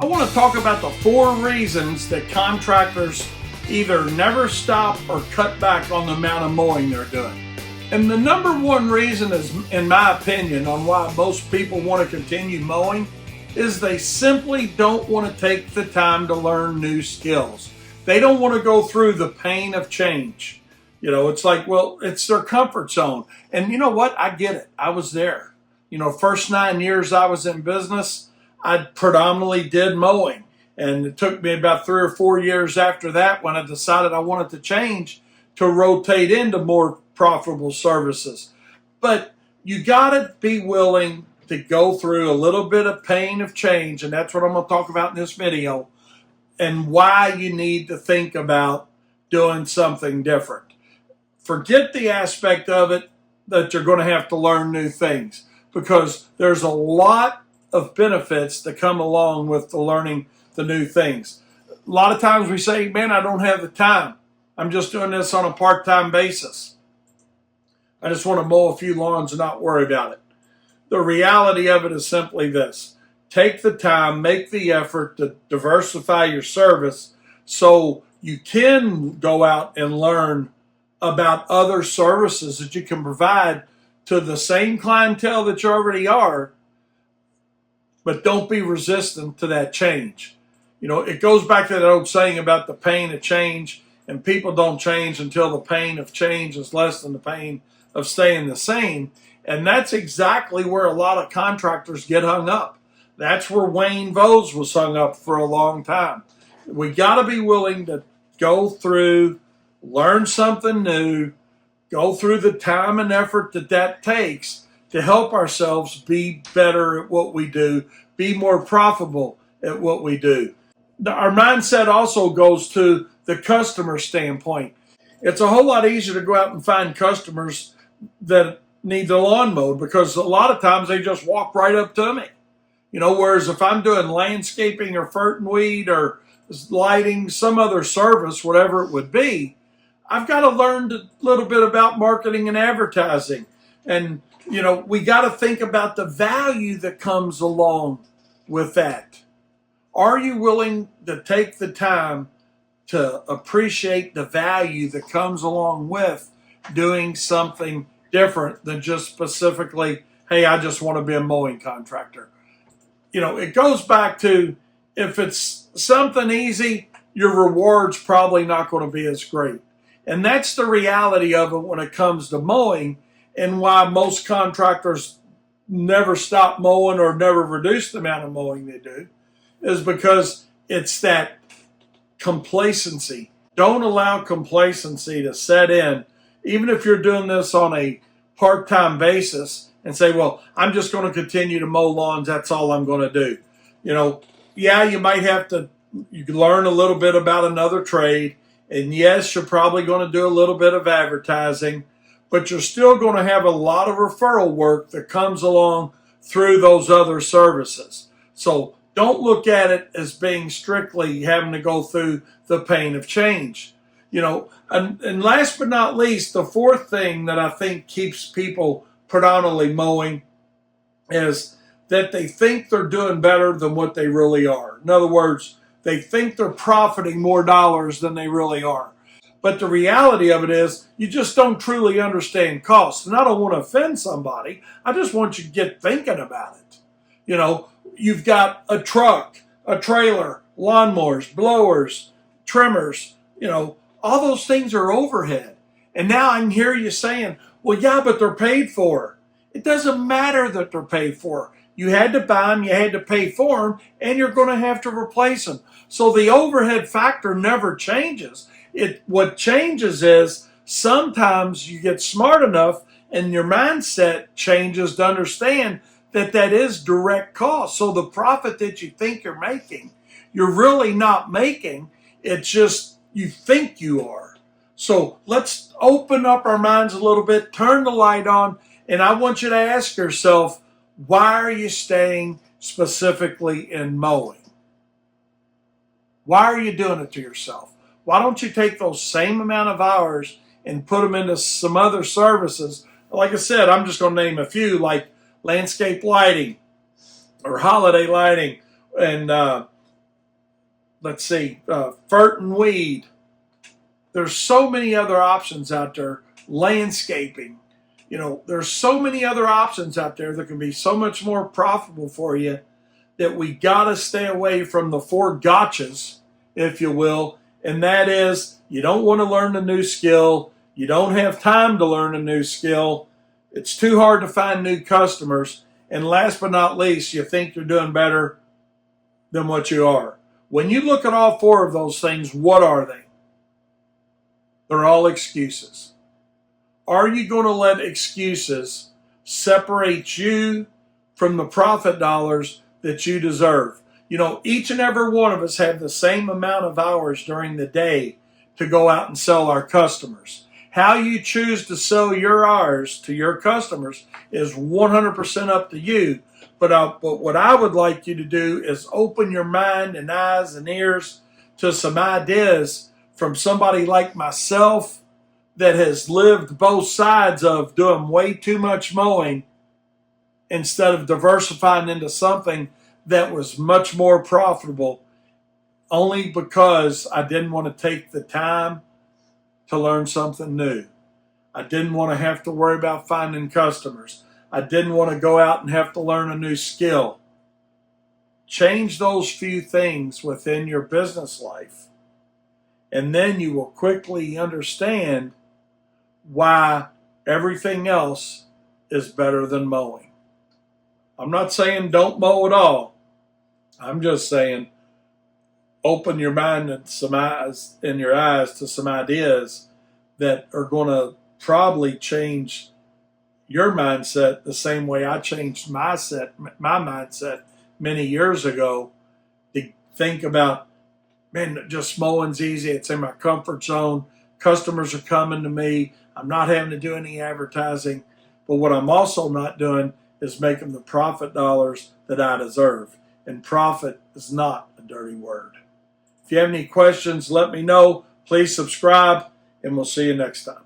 I want to talk about the 4 reasons that contractors either never stop or cut back on the amount of mowing they're doing. And the number 1 reason is, in my opinion, on why most people want to continue mowing is they simply don't want to take the time to learn new skills. They don't want to go through the pain of change. You know, it's like, well, it's their comfort zone. And you know what? I get it. I was there. You know, first 9 years I was in business, I predominantly did mowing. And it took me about 3 or 4 years after that, when I decided I wanted to change, to rotate into more profitable services. But you got to be willing to go through a little bit of pain of change. And that's what I'm going to talk about in this video, and why you need to think about doing something different. Forget the aspect of it that you're going to have to learn new things, because there's a lot of benefits that come along with the learning the new things. A lot of times we say, man, I don't have the time. I'm just doing this on a part-time basis. I just want to mow a few lawns and not worry about it. The reality of it is simply this. Take the time, make the effort to diversify your service so you can go out and learn about other services that you can provide to the same clientele that you already are, but don't be resistant to that change. You know, it goes back to that old saying about the pain of change, and people don't change until the pain of change is less than the pain of staying the same. And that's exactly where a lot of contractors get hung up. That's where Wayne Vose was hung up for a long time. We got to be willing to go through, learn something new, go through the time and effort that takes to help ourselves be better at what we do, be more profitable at what we do. Our mindset also goes to the customer standpoint. It's a whole lot easier to go out and find customers that need the lawn mowed, because a lot of times they just walk right up to me. You know, whereas if I'm doing landscaping or fert and weed or lighting, some other service, whatever it would be, I've got to learn a little bit about marketing and advertising. And, you know, we got to think about the value that comes along with that. Are you willing to take the time to appreciate the value that comes along with doing something different than just specifically, hey, I just want to be a mowing contractor? You know, it goes back to, if it's something easy, your reward's probably not going to be as great. And that's the reality of it when it comes to mowing, and why most contractors never stop mowing or never reduce the amount of mowing they do, is because it's that complacency. Don't allow complacency to set in, even if you're doing this on a part-time basis, and say, well, I'm just going to continue to mow lawns. That's all I'm going to do. You know, yeah, you might have to you can learn a little bit about another trade. And yes, you're probably going to do a little bit of advertising, but you're still going to have a lot of referral work that comes along through those other services. So don't look at it as being strictly having to go through the pain of change. You know, and last but not least, the 4th thing that I think keeps people predominantly mowing is that they think they're doing better than what they really are. In other words, they think they're profiting more dollars than they really are. But the reality of it is, you just don't truly understand costs. And I don't want to offend somebody. I just want you to get thinking about it. You know, you've got a truck, a trailer, lawnmowers, blowers, trimmers, you know, all those things are overhead. And now I can hear you saying, well, yeah, but they're paid for. It doesn't matter that they're paid for. You had to buy them, you had to pay for them, and you're going to have to replace them. So the overhead factor never changes. What changes is sometimes you get smart enough and your mindset changes to understand that that is direct cost. So the profit that you think you're making, you're really not making. It's just you think you are. So let's open up our minds a little bit, turn the light on, and I want you to ask yourself, why are you staying specifically in mowing? Why are you doing it to yourself? Why don't you take those same amount of hours and put them into some other services? Like I said, I'm just going to name a few, like landscape lighting or holiday lighting and let's see, fert and weed. There's so many other options out there. Landscaping. There's so many other options out there that can be so much more profitable for you that we got to stay away from the four gotchas, if you will. And that is, you don't want to learn a new skill. You don't have time to learn a new skill. It's too hard to find new customers. And last but not least, you think you're doing better than what you are. When you look at all four of those things, what are they? They're all excuses. Are you going to let excuses separate you from the profit dollars that you deserve? Each and every one of us have the same amount of hours during the day to go out and sell our customers. How you choose to sell your hours to your customers is 100% up to you. But what I would like you to do is open your mind and eyes and ears to some ideas from somebody like myself that has lived both sides of doing way too much mowing instead of diversifying into something that was much more profitable, only because I didn't want to take the time to learn something new. I didn't want to have to worry about finding customers. I didn't want to go out and have to learn a new skill. Change those few things within your business life, and then you will quickly understand why everything else is better than mowing. I'm not saying don't mow at all. I'm just saying open your mind and some eyes and your eyes to some ideas that are going to probably change your mindset the same way I changed my mindset many years ago to think about, man, just mowing's easy. It's in my comfort zone. Customers are coming to me. I'm not having to do any advertising. But what I'm also not doing is making the profit dollars that I deserve. And profit is not a dirty word. If you have any questions, let me know. Please subscribe, and we'll see you next time.